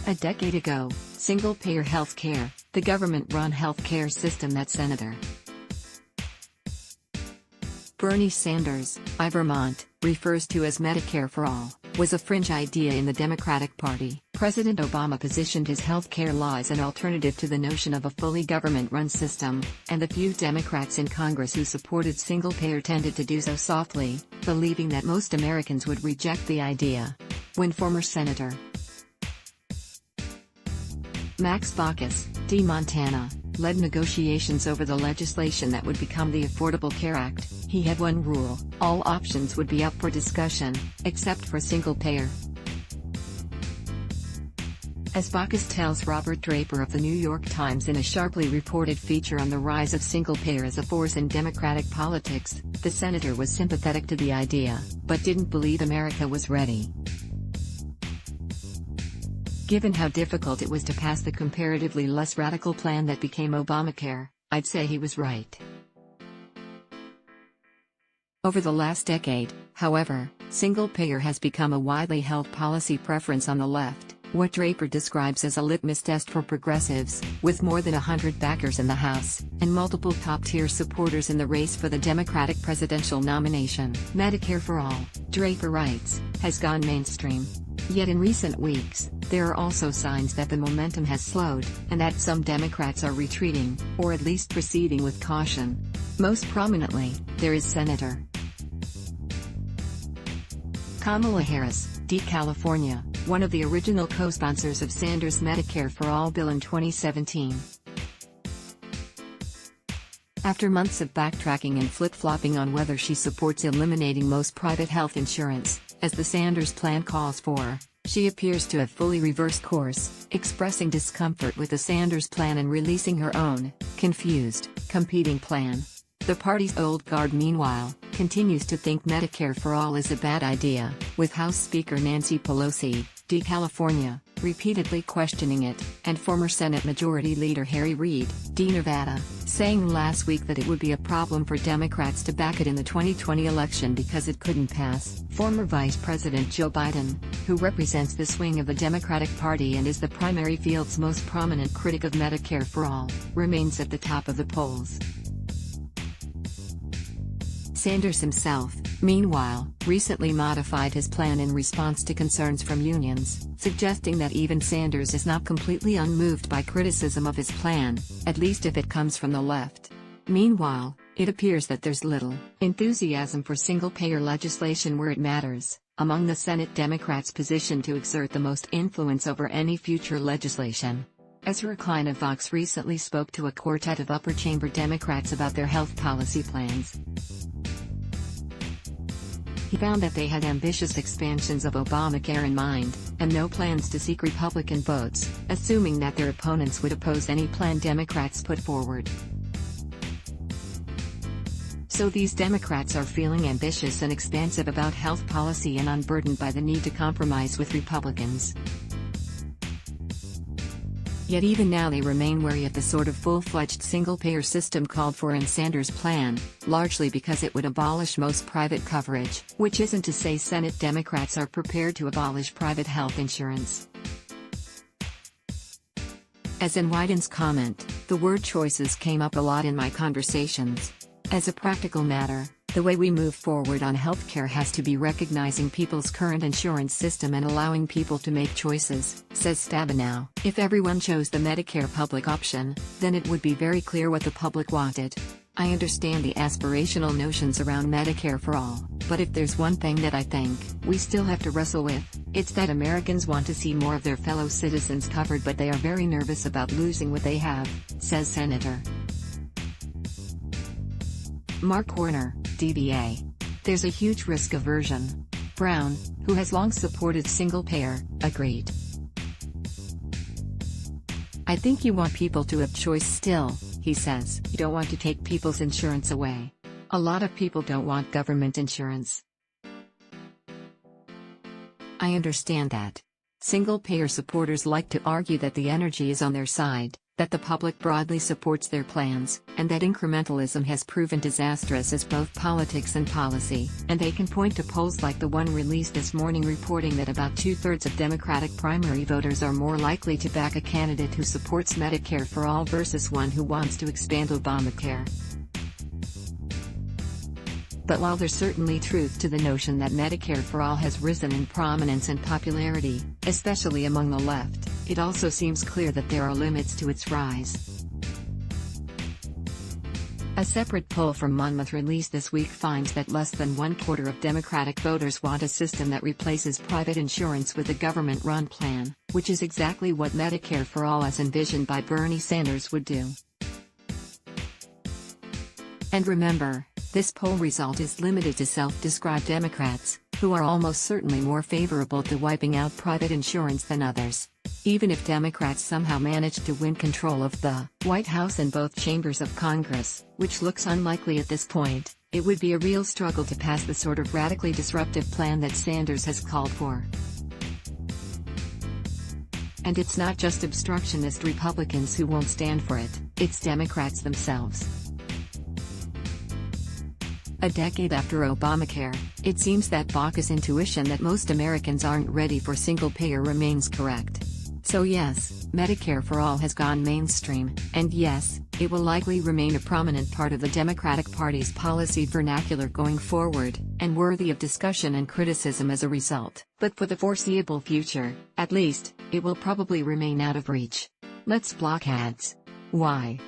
A decade ago, single-payer health care, the government-run health care system that Senator Bernie Sanders, of Vermont, refers to as Medicare for All, was a fringe idea in the Democratic Party. President Obama positioned his health care law as an alternative to the notion of a fully government-run system, and the few Democrats in Congress who supported single-payer tended to do so softly, believing that most Americans would reject the idea. When former Senator Max Baucus, D. Montana, led negotiations over the legislation that would become the Affordable Care Act, he had one rule: all options would be up for discussion, except for single-payer. As Baucus tells Robert Draper of the New York Times in a sharply reported feature on the rise of single-payer as a force in Democratic politics, the senator was sympathetic to the idea, but didn't believe America was ready. Given how difficult it was to pass the comparatively less radical plan that became Obamacare, I'd say he was right. Over the last decade, however, single-payer has become a widely held policy preference on the left, what Draper describes as a litmus test for progressives, with more than 100 backers in the House, and multiple top-tier supporters in the race for the Democratic presidential nomination. Medicare for All, Draper writes, has gone mainstream. Yet in recent weeks, there are also signs that the momentum has slowed, and that some Democrats are retreating, or at least proceeding with caution. Most prominently, there is Senator Kamala Harris, D. California, one of the original co-sponsors of Sanders' Medicare for All bill in 2017. After months of backtracking and flip-flopping on whether she supports eliminating most private health insurance, as the Sanders plan calls for, she appears to have fully reversed course, expressing discomfort with the Sanders plan and releasing her own, confused, competing plan. The party's old guard, meanwhile, continues to think Medicare for All is a bad idea, with House Speaker Nancy Pelosi, D. California, repeatedly questioning it, and former Senate Majority Leader Harry Reid, D. Nevada, saying last week that it would be a problem for Democrats to back it in the 2020 election because it couldn't pass. Former Vice President Joe Biden, who represents the swing of the Democratic Party and is the primary field's most prominent critic of Medicare for All, remains at the top of the polls. Sanders himself, meanwhile, recently modified his plan in response to concerns from unions, suggesting that even Sanders is not completely unmoved by criticism of his plan, at least if it comes from the left. Meanwhile, it appears that there's little enthusiasm for single-payer legislation where it matters, among the Senate Democrats positioned to exert the most influence over any future legislation. Ezra Klein of Vox recently spoke to a quartet of upper chamber Democrats about their health policy plans. He found that they had ambitious expansions of Obamacare in mind, and no plans to seek Republican votes, assuming that their opponents would oppose any plan Democrats put forward. So these Democrats are feeling ambitious and expansive about health policy and unburdened by the need to compromise with Republicans. Yet even now they remain wary of the sort of full-fledged single-payer system called for in Sanders' plan, largely because it would abolish most private coverage, which isn't to say Senate Democrats are prepared to abolish private health insurance. As in Wyden's comment, the word choices came up a lot in my conversations. As a practical matter, the way we move forward on healthcare has to be recognizing people's current insurance system and allowing people to make choices, says Stabenow. If everyone chose the Medicare public option, then it would be very clear what the public wanted. I understand the aspirational notions around Medicare for All, but if there's one thing that I think we still have to wrestle with, it's that Americans want to see more of their fellow citizens covered, but they are very nervous about losing what they have, says Senator Mark Warner, DBA. There's a huge risk aversion. Brown, who has long supported single-payer, agreed. I think you want people to have choice still, he says. You don't want to take people's insurance away. A lot of people don't want government insurance. I understand that. Single-payer supporters like to argue that the energy is on their side, that the public broadly supports their plans, and that incrementalism has proven disastrous as both politics and policy. And they can point to polls like the one released this morning reporting that about 2/3 of Democratic primary voters are more likely to back a candidate who supports Medicare for all versus one who wants to expand Obamacare. But while there's certainly truth to the notion that Medicare for all has risen in prominence and popularity, especially among the left, it also seems clear that there are limits to its rise. A separate poll from Monmouth released this week finds that less than 1/4 of Democratic voters want a system that replaces private insurance with a government-run plan, which is exactly what Medicare for all as envisioned by Bernie Sanders would do. And remember, this poll result is limited to self-described Democrats, who are almost certainly more favorable to wiping out private insurance than others. Even if Democrats somehow manage to win control of the White House and both chambers of Congress, which looks unlikely at this point, it would be a real struggle to pass the sort of radically disruptive plan that Sanders has called for. And it's not just obstructionist Republicans who won't stand for it, it's Democrats themselves. A decade after Obamacare, it seems that Baucus' intuition that most Americans aren't ready for single-payer remains correct. So yes, Medicare for all has gone mainstream, and yes, it will likely remain a prominent part of the Democratic Party's policy vernacular going forward, and worthy of discussion and criticism as a result. But for the foreseeable future, at least, it will probably remain out of reach. Let's block ads. Why?